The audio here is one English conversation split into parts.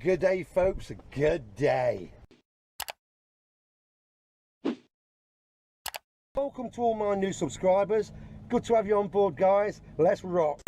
Good day, folks, a good day. Welcome to all my new subscribers. Good to have you on board, guys. Let's rock.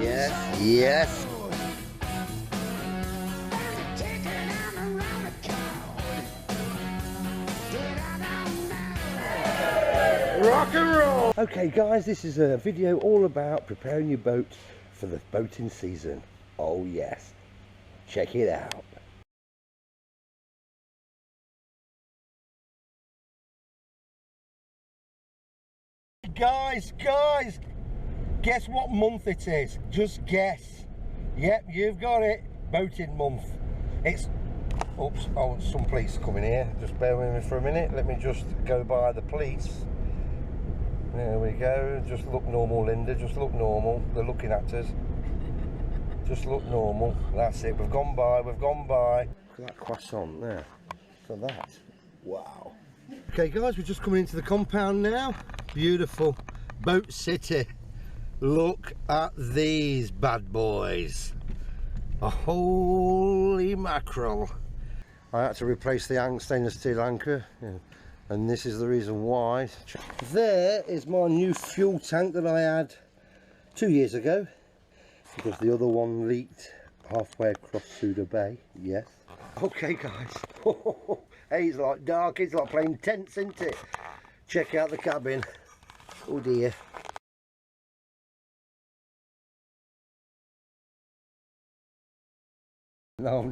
Yes, yes. Rock and roll! Okay guys, this is a video all about preparing your boat for the boating season. Oh yes, check it out. Guys, guess what month it is? Just guess. Yep, you've got it. Boating month. It's... Oops, oh, some police coming here. Just bear with me for a minute. Let me just go by the police. There we go. Just look normal, Linda. Just look normal. They're looking at us. Just look normal. That's it. We've gone by. We've gone by. Look at that croissant there. Look at that. Wow. Okay, guys, we're just coming into the compound now. Beautiful boat city. Look at these bad boys. A holy mackerel. I had to replace the stainless steel anchor, and this is the reason why. There is my new fuel tank that I had 2 years ago, because the other one leaked halfway across Souda Bay. Yes. Okay guys. Hey, it's like dark, it's like playing tents, isn't it? Check out the cabin. Oh dear. No.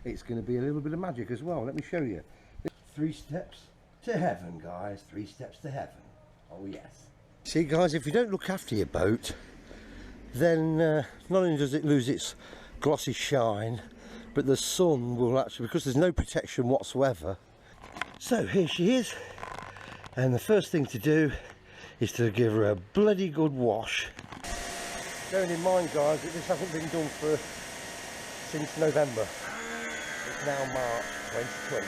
It's going to be a little bit of magic as well. Let me show you. 3 steps to heaven, guys. 3 steps to heaven. Oh yes. See guys, if you don't look after your boat, then not only does it lose its glossy shine, but the sun will actually, because there's no protection whatsoever. So here she is, and the first thing to do is to give her a bloody good wash. Bearing in mind guys that this hasn't been done since November. It's now March 2020.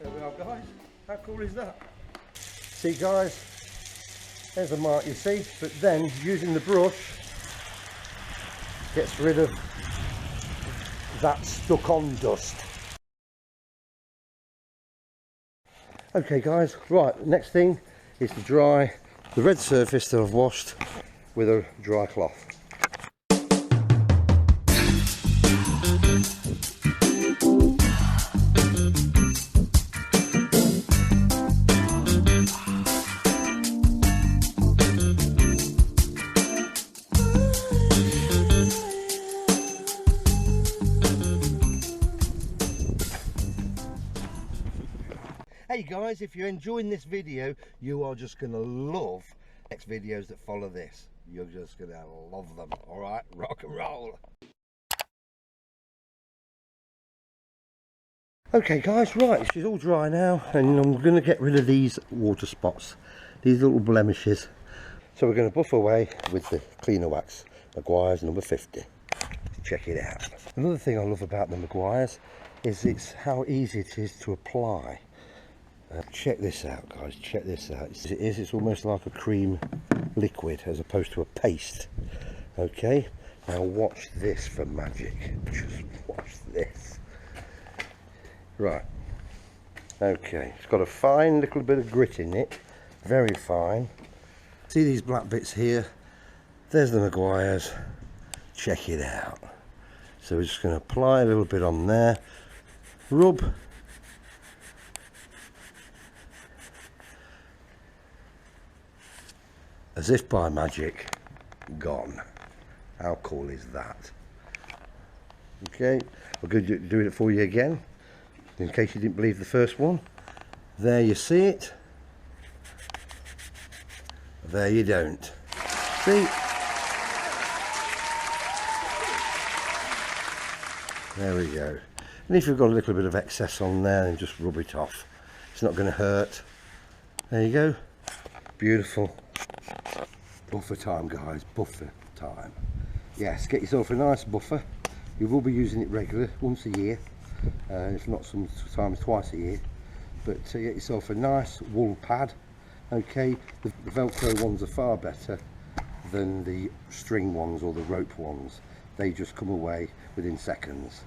There we are guys, how cool is that? See guys, there's a mark you see, but then using the brush gets rid of that stuck on dust. Okay guys, right, next thing is to dry the red surface that I've washed with a dry cloth. Hey guys, if you're enjoying this video, you are just going to love next videos that follow this. You're just going to love them. Alright, rock and roll. Okay guys, right, she's all dry now, and I'm going to get rid of these water spots, these little blemishes. So we're going to buff away with the cleaner wax, Maguire's number 50. Check it out. Another thing I love about the Maguire's is it's how easy it is to apply. Check this out guys, check this out. It's almost like a cream liquid as opposed to a paste. Okay, now watch this for magic. Just watch this. Right, okay, it's got a fine little bit of grit in it, very fine. See these black bits here? There's the Maguire's. Check it out. So we're just going to apply a little bit on there, rub. As if by magic, gone. How cool is that? Okay, I'm going to do it for you again, in case you didn't believe the first one. There you see it. There you don't. See? There we go. And if you've got a little bit of excess on there, then just rub it off. It's not going to hurt. There you go. Beautiful. Buffer time, guys. Buffer time. Yes, get yourself a nice buffer. You will be using it regular, once a year. If not sometimes twice a year. But get yourself a nice wool pad. Okay, the Velcro ones are far better than the string ones or the rope ones. They just come away within seconds.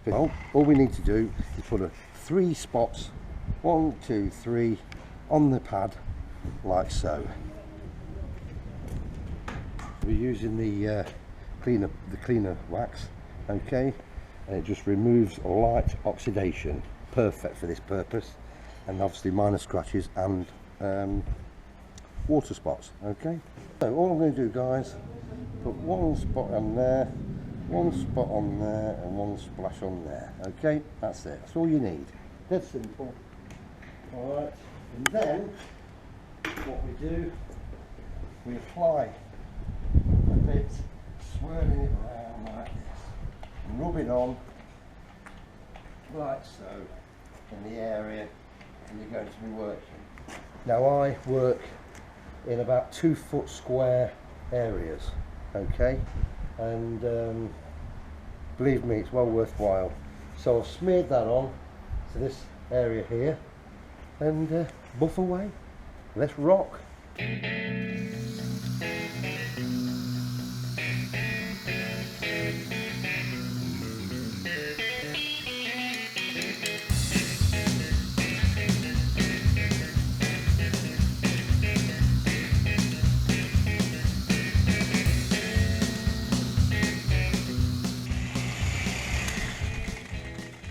But all we need to do is put 3 spots, 1, 2, 3, on the pad, like so. We're using the cleaner wax, okay, and it just removes light oxidation. Perfect for this purpose, and obviously minor scratches and water spots. Okay, so all I'm going to do, guys, put 1 spot on there, 1 spot on there, and 1 splash on there. Okay, that's it. That's all you need. Dead simple. All right, and then what we do, we apply a bit, swirling it around like this, and rub it on like so in the area and you're going to be working. Now I work in about 2 foot square areas, okay, and believe me, it's well worthwhile. So I've smeared that on to this area here and buff away. Let's rock.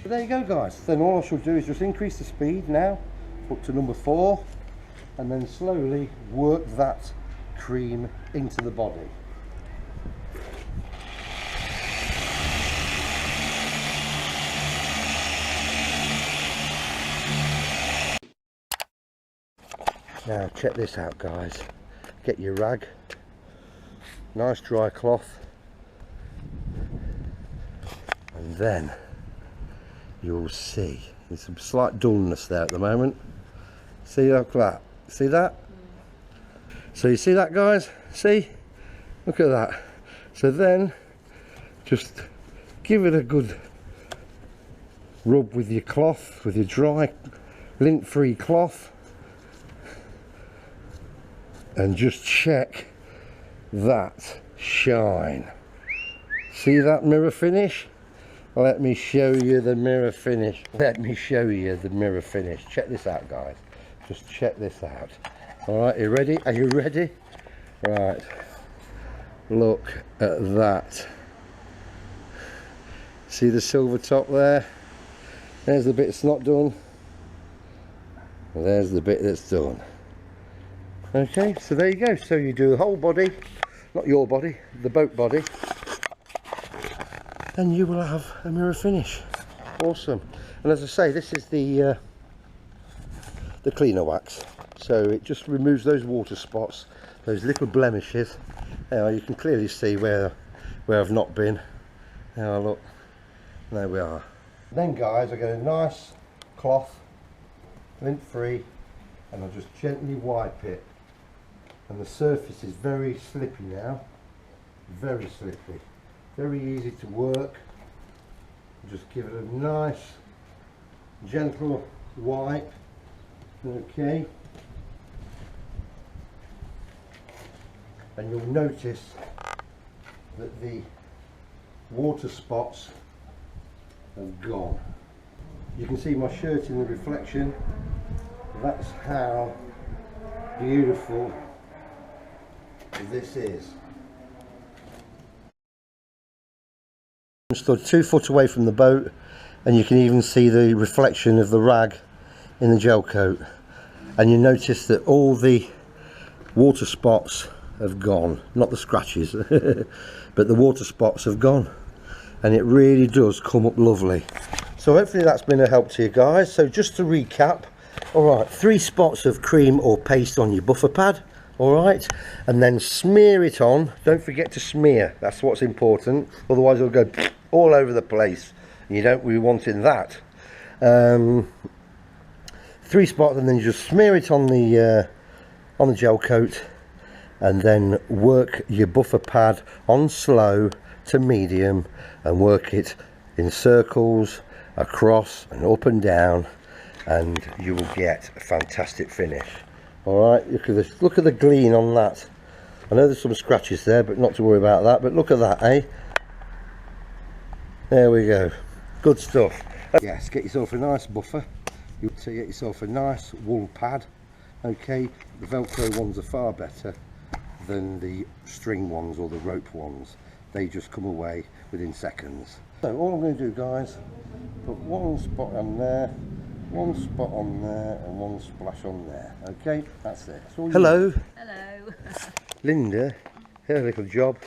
There you go, guys. Then all I shall do is just increase the speed now up to number 4 and then slowly work that cream into the body. Now check this out, guys. Get your rag, nice dry cloth, and then you'll see there's some slight dullness there at the moment. See, look at that. See that? So you see that, guys? See? Look at that. So then just give it a good rub with your cloth, with your dry lint-free cloth, and just check that shine. See that mirror finish? Let me show you the mirror finish. Let me show you the mirror finish. Check this out, guys. Just check this out. All right, you ready? Are you ready? Right. Look at that. See the silver top there? There's the bit that's not done. There's the bit that's done. Okay, so there you go. So you do the whole body, not your body, the boat body, and you will have a mirror finish. Awesome. And as I say, this is the cleaner wax, so it just removes those water spots, those little blemishes. Now you can clearly see where I've not been. Now look, there we are. Then, guys, I get a nice cloth, lint free, and I'll just gently wipe it, and the surface is very slippy now, very slippy. Very easy to work. Just give it a nice gentle wipe. Okay, and you'll notice that the water spots have gone. You can see my shirt in the reflection. That's how beautiful this is. Stood 2 foot away from the boat, and you can even see the reflection of the rag in the gel coat, and you notice that all the water spots have gone, not the scratches but the water spots have gone, and it really does come up lovely. So hopefully that's been a help to you guys. So just to recap, all right, 3 spots of cream or paste on your buffer pad, all right, and then smear it on. Don't forget to smear, that's what's important, otherwise it'll go all over the place You don't really want in that. 3 spots, and then you just smear it on the gel coat, and then work your buffer pad on slow to medium and work it in circles across and up and down, and you will get a fantastic finish. All right, look at this, look at the gleam on that. I know there's some scratches there, but not to worry about that. But look at that, eh? There we go, good stuff. Yes, get yourself a nice buffer. You want to get yourself a nice wool pad. Okay, the Velcro ones are far better than the string ones or the rope ones. They just come away within seconds. So all I'm going to do, guys, put 1 spot on there, 1 spot on there, and 1 splash on there. Okay, that's it. That's all. Hello. Hello. Linda, her little job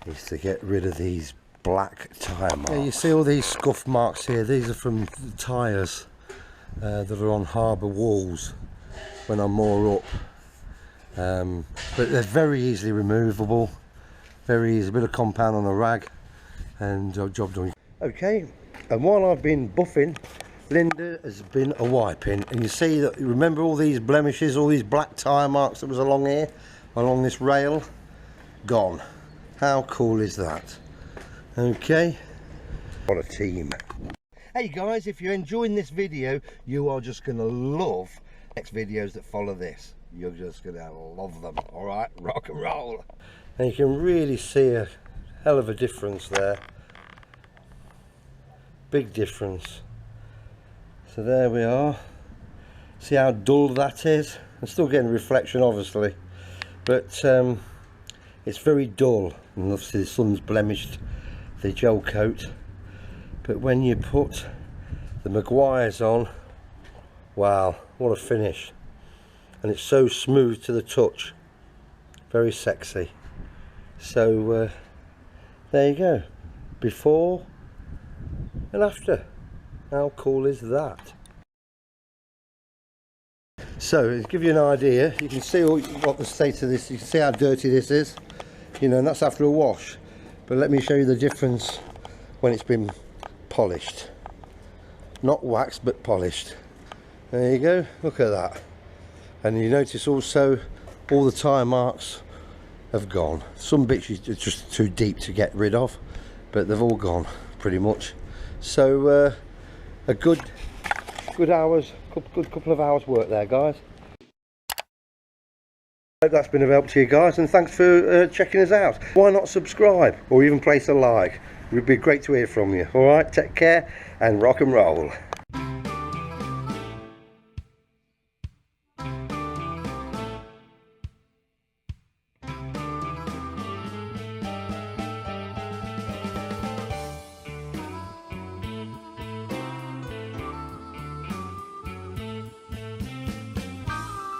is to get rid of these black tyre marks. Yeah, you see all these scuff marks here. These are from the tyres that are on harbour walls when I moor up. But they're very easily removable. Very easy, a bit of compound on a rag, and job done. Okay, and while I've been buffing, Linda has been a wiping, and you see that, remember all these blemishes, all these black tyre marks that was along here, along this rail, gone. How cool is that? Okay, what a team. Hey guys, if you're enjoying this video, you are just gonna love next videos that follow this. You're just gonna love them. All right, rock and roll. And you can really see a hell of a difference there. Big difference. So there we are. See how dull that is? I'm still getting reflection, obviously, but it's very dull, and obviously the sun's blemished the gel coat. But when you put the Maguires on, wow, what a finish. And it's so smooth to the touch, very sexy. So there you go, before and after. How cool is that? So to give you an idea, you can see what the state of this, you can see how dirty this is, you know, and that's after a wash. But let me show you the difference when it's been polished. Not waxed, but polished. There you go, look at that. And you notice also all the tyre marks have gone. Some bits are just too deep to get rid of, but they've all gone pretty much. So a good couple of hours work there, guys. Hope that's been of help to you guys, and thanks for checking us out. Why not subscribe or even place a like? It would be great to hear from you. All right, take care and rock and roll.